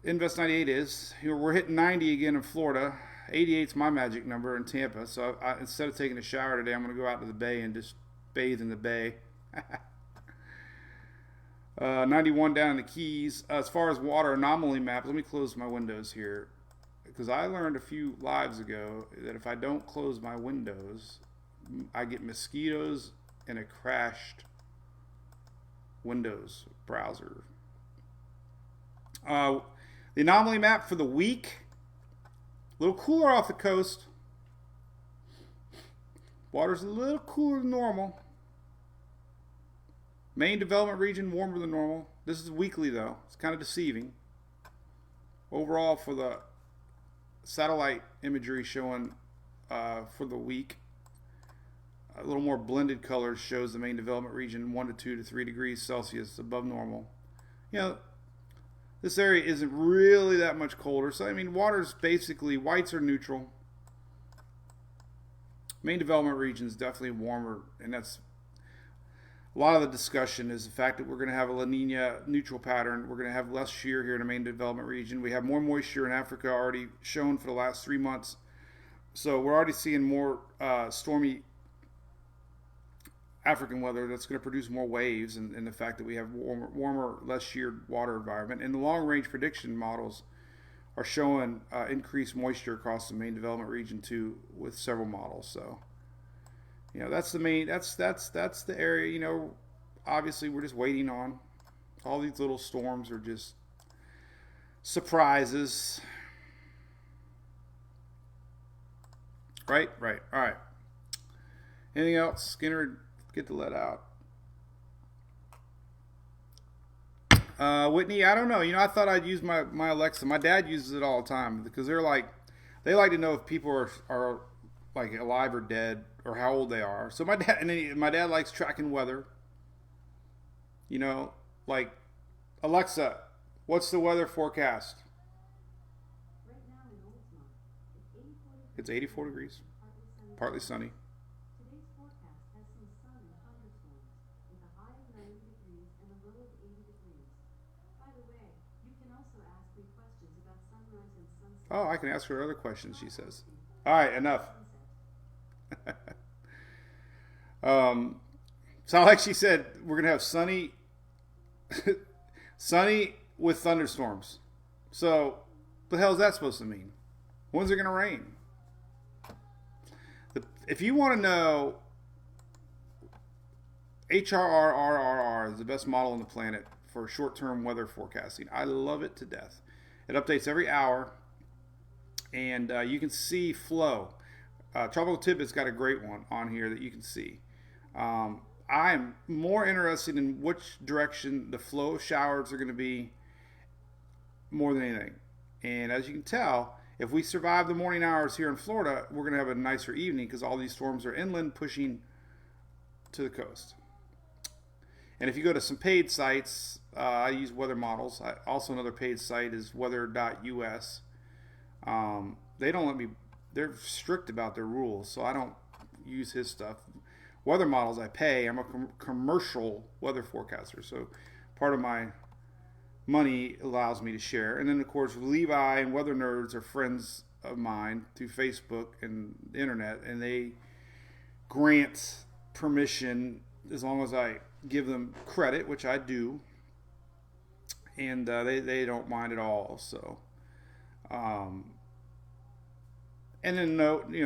Invest 98 is. We're hitting 90 again in Florida. 88's my magic number in Tampa. So instead of taking a shower today, I'm going to go out to the bay and just bathe in the bay. 91 down in the Keys. As far as water anomaly maps, let me close my windows here. Because I learned a few lives ago that if I don't close my windows, I get mosquitoes and a crashed Windows browser. The anomaly map for the week, a little cooler off the coast. Water's a little cooler than normal. Main development region warmer than normal. This is weekly though. It's kind of deceiving. Overall for the satellite imagery showing for the week, a little more blended colors shows the main development region 1 to 2 to 3 degrees Celsius above normal. This area isn't really that much colder, so I mean water's basically, whites are neutral. Main development region is definitely warmer, and that's a lot of the discussion is the fact that we're going to have a La Nina neutral pattern. We're going to have less shear here in the main development region. We have more moisture in Africa already shown for the last 3 months. So we're already seeing more stormy African weather that's going to produce more waves, and the fact that we have warmer, less sheared water environment. And the long-range prediction models are showing increased moisture across the main development region too, with several models. So that's the main, that's the area. Obviously we're just waiting on. All these little storms are just surprises. Right. All right. Anything else, Skinner? Get the let out. Whitney, I don't know. I thought I'd use my Alexa. My dad uses it all the time because they like to know if people are like alive or dead or how old they are. So my dad likes tracking weather. Like, Alexa, what's the weather forecast? Right now in Oldsmont, It's 84 degrees, partly sunny. Today's forecast has some sun and thunderstorms, with a high of 90 degrees and a low of 80 degrees. By the way, you can also ask me questions about sunrise and sunset. Oh, I can ask her other questions, she says. All right, enough. So like she said, we're going to have sunny with thunderstorms. So what the hell is that supposed to mean? When's it going to rain? If you want to know, HRRRR is the best model on the planet for short-term weather forecasting. I love it to death. It updates every hour, and you can see flow. Tropical Tidbit's got a great one on here that you can see. I'm more interested in which direction the flow of showers are going to be more than anything. And as you can tell, if we survive the morning hours here in Florida, we're going to have a nicer evening because all these storms are inland pushing to the coast. And if you go to some paid sites, I use weather models. Also another paid site is weather.us. They don't let me, they're strict about their rules, so I don't use his stuff. Weather models I pay. I'm a commercial weather forecaster, so part of my money allows me to share. And then of course Levi and Weather Nerds are friends of mine through Facebook and the internet, and they grant permission as long as I give them credit, which I do, and they don't mind at all. So and then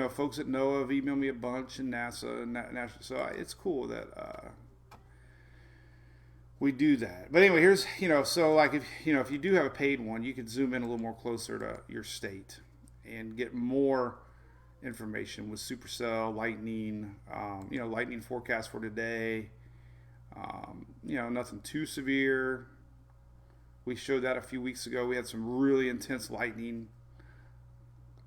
folks at NOAA have emailed me a bunch, and NASA and NASA. So it's cool that we do that. But anyway, here's, so like if you do have a paid one, you can zoom in a little more closer to your state and get more information with supercell, lightning, lightning forecast for today. Nothing too severe. We showed that a few weeks ago. We had some really intense lightning.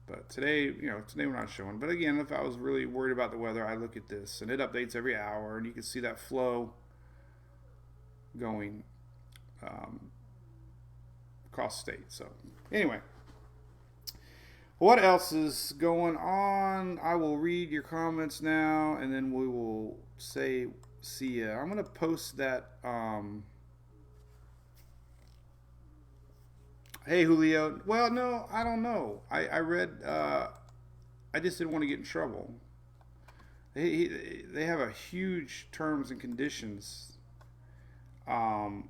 But today we're not showing. But again, if I was really worried about the weather, I look at this, and it updates every hour, and you can see that flow going across state. So anyway, what else is going on? I will read your comments now, and then we will say see ya. I'm going to post that. Hey, Julio. Well, no, I don't know. I read, I just didn't want to get in trouble. They have a huge terms and conditions. And,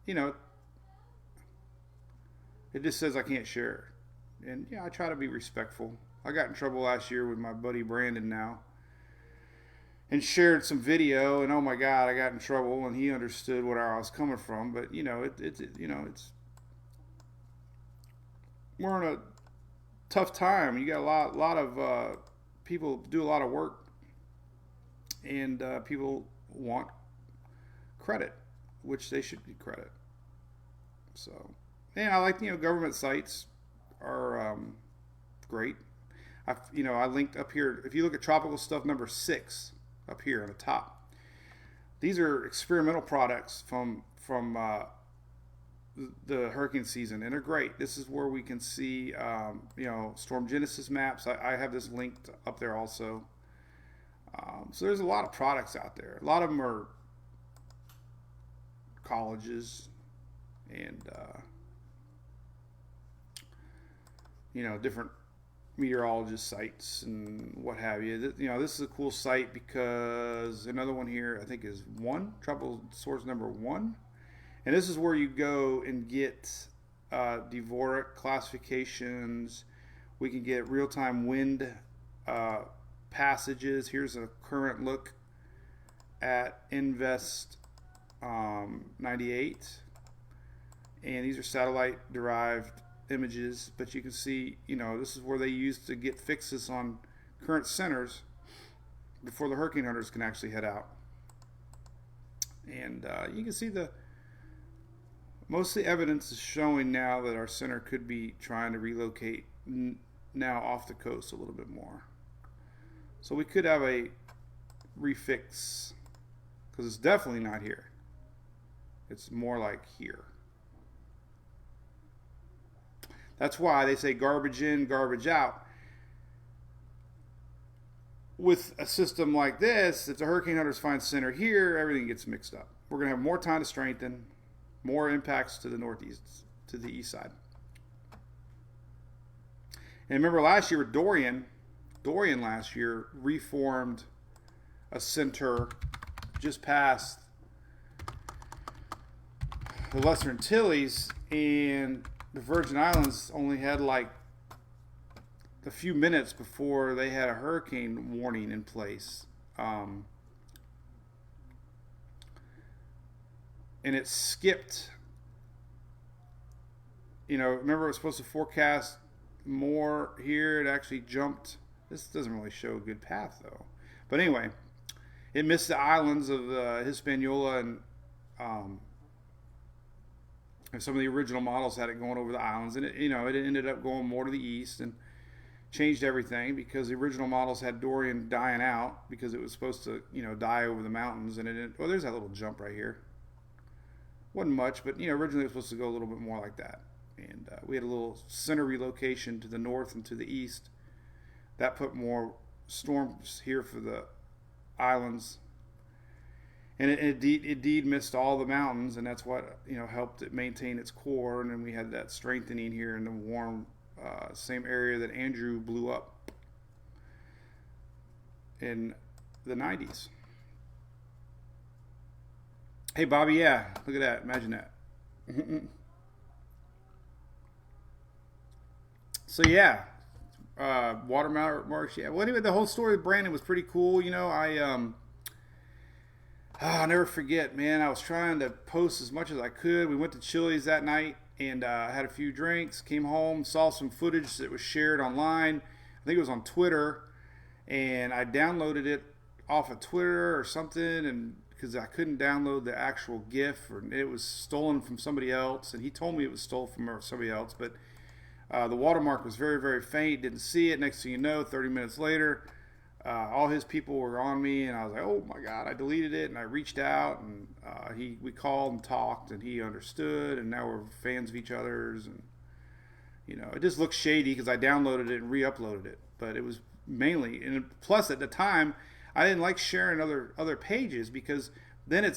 it just says I can't share. And, I try to be respectful. I got in trouble last year with my buddy Brandon now. And shared some video, and oh my God, I got in trouble, and he understood where I was coming from. But it's we're in a tough time. You got a lot of people do a lot of work, and people want credit, which they should get credit. So, and I like government sites are great. I linked up here. If you look at tropical stuff number 6. Up here on the top, these are experimental products from the hurricane season, and they're great. This is where we can see storm genesis maps. I have this linked up there also. So there's a lot of products out there. A lot of them are colleges and different meteorologist sites and what have you. This is a cool site because another one here I think is tropical source number 1, and this is where you go and get Dvorak classifications. We can get real-time wind passages. Here's a current look at Invest 98, and these are satellite derived images, but you can see this is where they used to get fixes on current centers before the hurricane hunters can actually head out. And you can see most of the evidence is showing now that our center could be trying to relocate now off the coast a little bit more, so we could have a refix, because it's definitely not here. It's more like here. That's why they say garbage in, garbage out. With a system like this, if the hurricane hunters find center here, everything gets mixed up. We're going to have more time to strengthen, more impacts to the northeast, to the east side. And remember last year with Dorian last year reformed a center just past the Lesser Antilles, and the Virgin Islands only had like a few minutes before they had a hurricane warning in place. And it skipped. Remember it was supposed to forecast more here. It actually jumped. This doesn't really show a good path though. But anyway, it missed the islands of Hispaniola, and some of the original models had it going over the islands, and it ended up going more to the east and changed everything, because the original models had Dorian dying out because it was supposed to die over the mountains, and there's that little jump right here. Wasn't much, but originally it was supposed to go a little bit more like that, and we had a little center relocation to the north and to the east that put more storms here for the islands. And it indeed missed all the mountains, and that's what helped it maintain its core. And then we had that strengthening here in the warm, same area that Andrew blew up in the 90s. Hey, Bobby, yeah, look at that. Imagine that. So yeah, watermarks. Yeah. Well, anyway, the whole story with Brandon was pretty cool. You know, I'll never forget, man. I was trying to post as much as I could. We went to Chili's that night and had a few drinks. Came home, saw some footage that was shared online. I think it was on Twitter, and I downloaded it off of Twitter or something, and because I couldn't download the actual GIF, or it was stolen from somebody else, and he told me it was stolen from somebody else, but the watermark was very, very faint. Didn't see it. Next thing you know, 30 minutes later, all his people were on me, and I was like, "Oh my God!" I deleted it, and I reached out, and we called and talked, and he understood, and now we're fans of each other's, and you know, it just looked shady because I downloaded it and re-uploaded it, but it was mainly, and plus at the time, I didn't like sharing other pages because then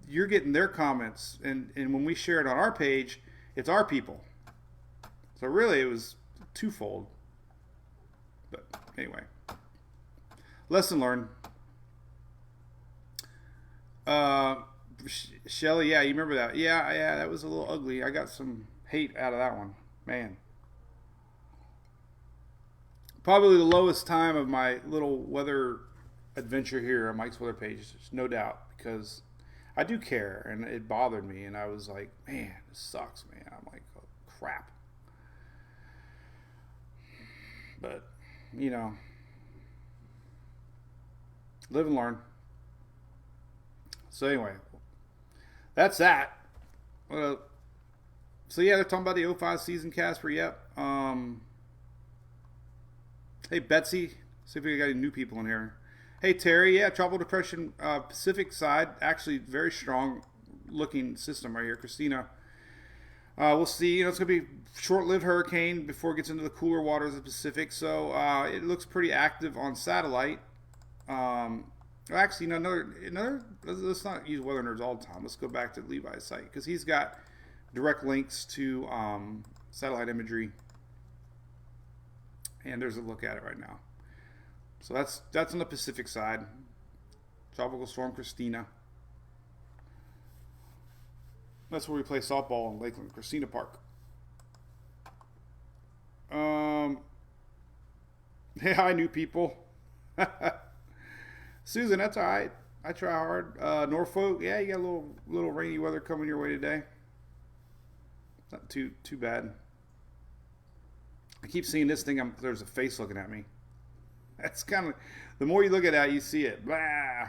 you're getting their comments, and when we share it on our page, it's our people. So really, it was twofold. But anyway, lesson learned. Shelly, yeah, you remember that? Yeah, that was a little ugly. I got some hate out of that one, man. Probably the lowest time of my little weather adventure here on Mike's Weather page, no doubt, because I do care, and it bothered me, and I was like, man, this sucks, man. I'm like, oh, crap. But, you know, live and learn. So anyway, that's that. So yeah, they're talking about the 05 season, Casper. Yep. Hey, Betsy. See if we got any new people in here. Hey, Terry. Yeah, Tropical Depression Pacific side. Actually, very strong looking system right here. Christina. We'll see. You know, it's going to be short-lived hurricane before it gets into the cooler waters of the Pacific. So it looks pretty active on satellite. Actually, you know, another. Let's not use weather nerds all the time. Let's go back to Levi's site because he's got direct links to satellite imagery, and there's a look at it right now. So that's on the Pacific side. Tropical Storm Christina. That's where we play softball in Lakeland, Christina Park. Hey, hi, new people. Susan, that's all right. I try hard. Norfolk, yeah, you got a little rainy weather coming your way today. Not too bad. I keep seeing this thing. There's a face looking at me. That's kind of, the more you look at it, you see it. Blah.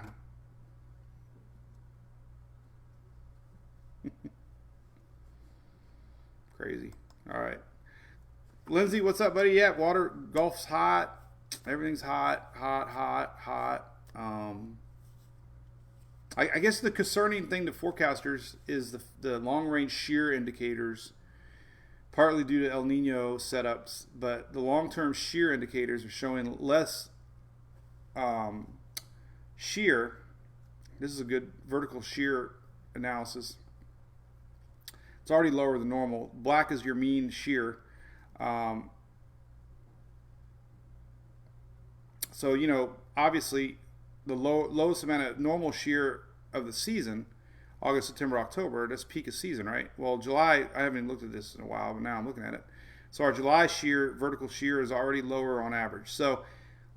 Crazy. All right. Lindsay, what's up, buddy? Yeah, golf's hot. Everything's hot. I guess the concerning thing to forecasters is the long-range shear indicators, partly due to El Nino setups, but the long-term shear indicators are showing less shear. This is a good vertical shear analysis. It's already lower than normal. Black is your mean shear. So, you know, obviously the lowest amount of normal shear of the season, August, September, October, that's peak of season, right? Well, July, I haven't looked at this in a while, but now I'm looking at it. So our July shear, vertical shear, is already lower on average. So,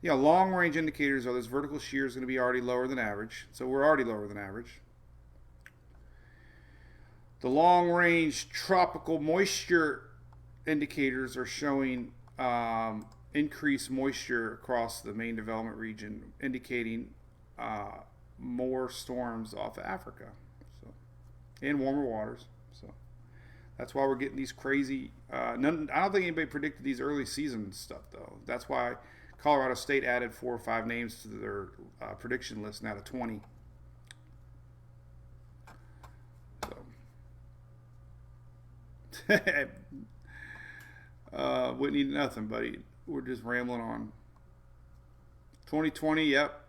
you know, long range indicators are this vertical shear is going to be already lower than average. So we're already lower than average. The long range tropical moisture indicators are showing increased moisture across the main development region, indicating more storms off of Africa, so, and warmer waters. So that's why we're getting these crazy. I don't think anybody predicted these early season stuff, though. That's why Colorado State added 4 or 5 names to their prediction list now to 20. Wouldn't need nothing, buddy. We're just rambling on. 2020, yep.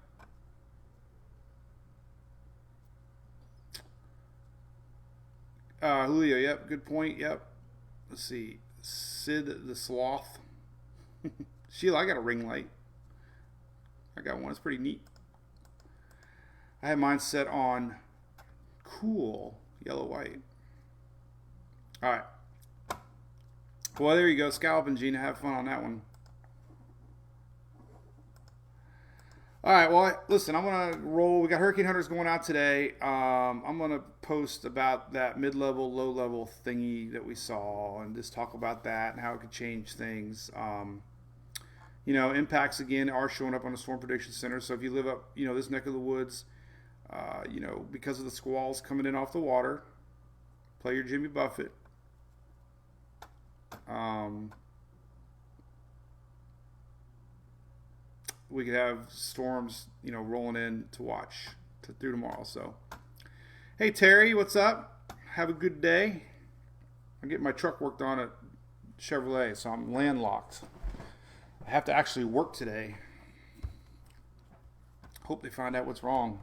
Julio, yep. Good point, yep. Let's see. Sid the Sloth. Sheila, I got a ring light. I got one. It's pretty neat. I had mine set on cool yellow white. All right. Well, there you go. Scallop and Gina. Have fun on that one. All right, well, listen, I'm going to roll. We got Hurricane Hunters going out today. I'm going to post about that mid-level, low-level thingy that we saw and just talk about that and how it could change things. Impacts, again, are showing up on the Storm Prediction Center. So if you live up, this neck of the woods, because of the squalls coming in off the water, play your Jimmy Buffett. We could have storms, rolling in to watch through tomorrow. So, hey, Terry, what's up? Have a good day. I'm getting my truck worked on at Chevrolet, so I'm landlocked. I have to actually work today. Hope they find out what's wrong.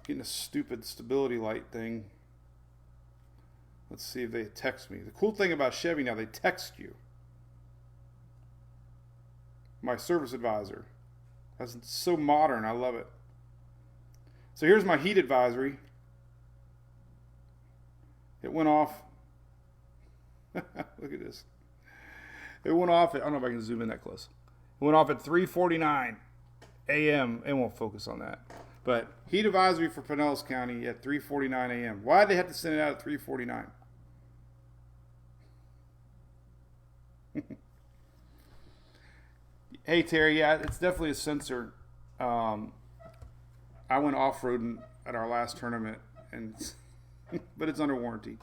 Getting a stupid stability light thing. Let's see if they text me. The cool thing about Chevy now, they text you. My service advisor. That's so modern. I love it. So here's my heat advisory. It went off. Look at this. It went off at, I don't know if I can zoom in that close. It went off at 3:49 a.m. It won't focus on that. But heat advisory for Pinellas County at 3:49 a.m. Why did they have to send it out at 3:49? Hey, Terry, yeah, it's definitely a sensor. I went off-roading at our last tournament, but it's under warranty.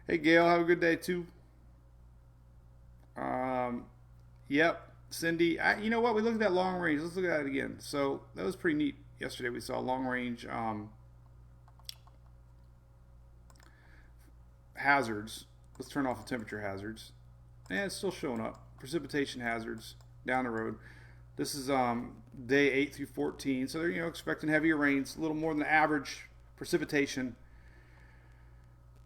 Hey, Gail, have a good day, too. Yep, Cindy. You know what? We looked at that long range. Let's look at it again. So that was pretty neat. Yesterday we saw long range hazards. Let's turn off the temperature hazards. And it's still showing up. Precipitation hazards down the road. This is day 8 through 14, so they're expecting heavier rains, a little more than the average precipitation.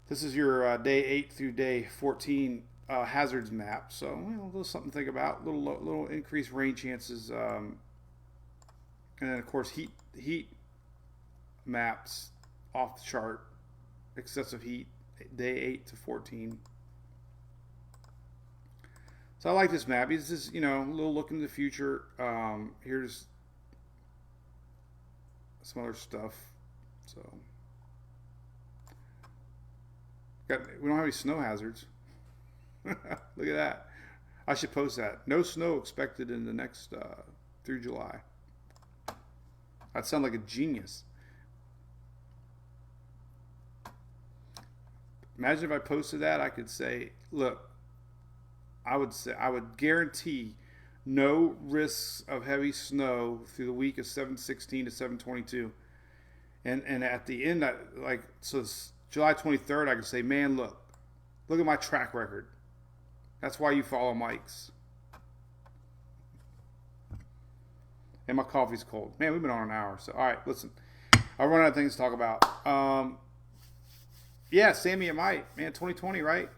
This is your day 8 through day 14 hazards map, so a little something to think about. Little increased rain chances, and then of course heat maps off the chart. Excessive heat, day 8 to 14. So I like this map. It's just, a little look into the future. Here's some other stuff. So we don't have any snow hazards. Look at that. I should post that. No snow expected in the next through July. I'd sound like a genius. Imagine if I posted that. I could say, look, I would guarantee no risks of heavy snow through the week of 7/16 to 7/22, and at the end, so it's July 23rd, I could say, man, look at my track record. That's why you follow Mike's. And my coffee's cold. Man, we've been on an hour. So all right, listen, I'll run out of things to talk about. Yeah, Sammy, it might, man. 2020, right?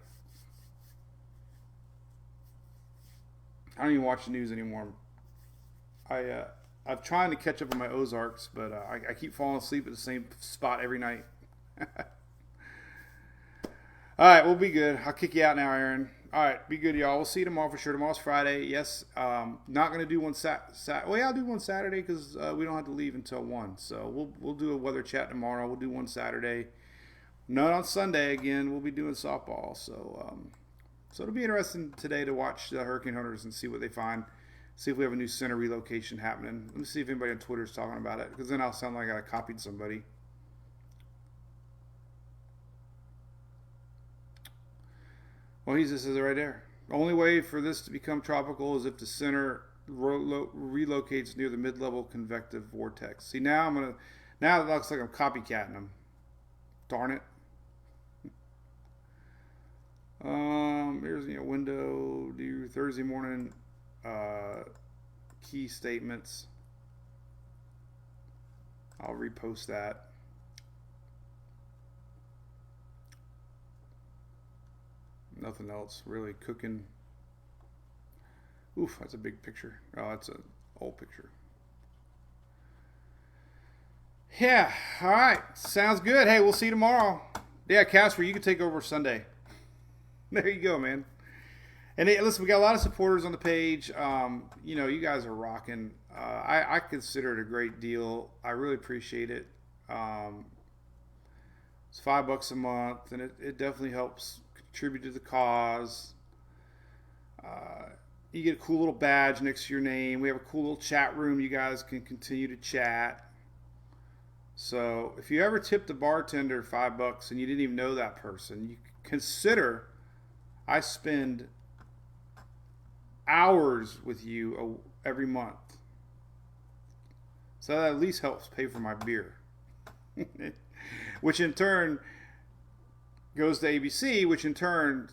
I don't even watch the news anymore. I'm trying to catch up on my Ozarks, but I keep falling asleep at the same spot every night. All right, we'll be good. I'll kick you out now, Aaron. All right, be good, y'all. We'll see you tomorrow for sure. Tomorrow's Friday. Yes, not going to do one well, yeah, I'll do one Saturday because we don't have to leave until 1. So we'll do a weather chat tomorrow. We'll do one Saturday. None on Sunday again. We'll be doing softball. So it'll be interesting today to watch the Hurricane Hunters and see what they find. See if we have a new center relocation happening. Let me see if anybody on Twitter is talking about it, because then I'll sound like I copied somebody. Well, he just says it right there. The only way for this to become tropical is if the center relocates near the mid-level convective vortex. See, now it looks like I'm copycatting them. Darn it. Here's window, do Thursday morning key statements. I'll repost that. Nothing else really cooking. Oof, that's a big picture. Oh, that's an old picture. Yeah, all right. Sounds good. Hey, we'll see you tomorrow. Yeah, Casper, you can take over Sunday. There you go, man. And hey, listen, we got a lot of supporters on the page. You know, you guys are rocking. I consider it a great deal. I really appreciate it. It's $5 a month, and it definitely helps contribute to the cause. You get a cool little badge next to your name. We have a cool little chat room. You guys can continue to chat. So if you ever tipped a bartender $5 and you didn't even know that person, you consider I spend hours with you every month. So that at least helps pay for my beer. Which in turn goes to ABC, which in turn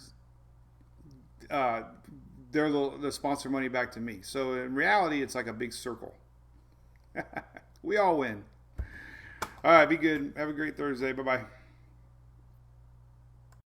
they're the sponsor money back to me. So in reality, it's like a big circle. We all win. All right, be good. Have a great Thursday. Bye-bye.